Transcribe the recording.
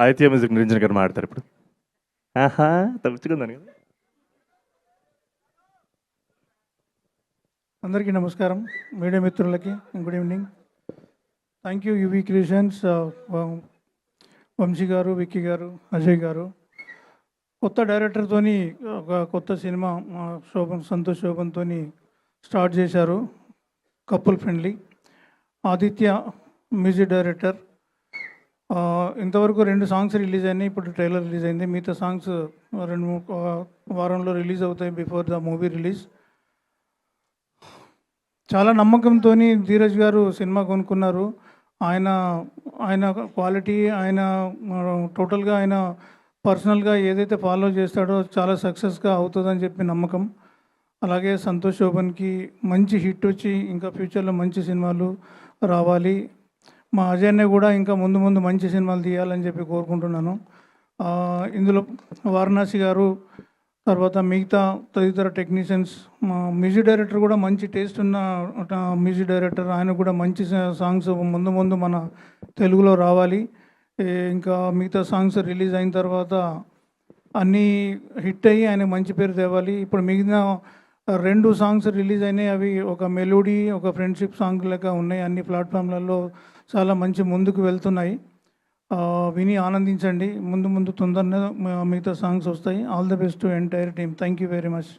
Aditya music Niranjan గారు మాట్లాడతారు ఇప్పుడు. ఆహా, తప్పించుకుందాను కదా. అందరికీ నమస్కారం, మీడియా మిత్రులకి good evening. Thank you UV Creations, Vamsi garu, Vicky garu, Ajay garu. కొత్త డైరెక్టర్తోని ఒక కొత్త సినిమా సంతోష్ శోభన్తో స్టార్ట్ చేశారు, couple friendly. Aditya music director. ఇంతవరకు 2 సాంగ్స్ రిలీజ్ అయినాయి, ఇప్పుడు ట్రైలర్ రిలీజ్ అయింది. మిగతా సాంగ్స్ 2-3 వారంలో రిలీజ్ అవుతాయి, బిఫోర్ ద మూవీ రిలీజ్. చాలా నమ్మకంతో ధీరజ్ గారు సినిమా కొనుక్కున్నారు. ఆయన క్వాలిటీ, ఆయన టోటల్గా ఆయన పర్సనల్గా ఏదైతే ఫాలో చేస్తాడో చాలా సక్సెస్గా అవుతుందని చెప్పి నమ్మకం. అలాగే సంతోష్ శోభన్కి మంచి హిట్ వచ్చి ఇంకా ఫ్యూచర్లో మంచి సినిమాలు రావాలి. మా అజయ్నే కూడా ఇంకా ముందు మంచి సినిమాలు తీయాలని చెప్పి కోరుకుంటున్నాను. ఇందులో వారణాసి గారు, తర్వాత మిగతా తదితర టెక్నీషియన్స్, మా మ్యూజిక్ డైరెక్టర్ కూడా మంచి టేస్ట్ ఉన్న మ్యూజిక్ డైరెక్టర్. ఆయన కూడా మంచి సాంగ్స్ ముందు మన తెలుగులో రావాలి. ఇంకా మిగతా సాంగ్స్ రిలీజ్ అయిన తర్వాత అన్నీ హిట్ అయ్యి ఆయన మంచి పేరు తేవాలి. ఇప్పుడు మిగిలిన 2 సాంగ్స్ రిలీజ్ అయినాయి, అవి ఒక మెలోడీ, ఒక ఫ్రెండ్షిప్ సాంగ్ లెక్క ఉన్నాయి. అన్ని ప్లాట్ఫామ్లలో చాలా మంచి ముందుకు వెళ్తున్నాయి. విని ఆనందించండి. ముందు తొందరనే మిగతా సాంగ్స్ వస్తాయి. All the best to entire team. Thank you very much.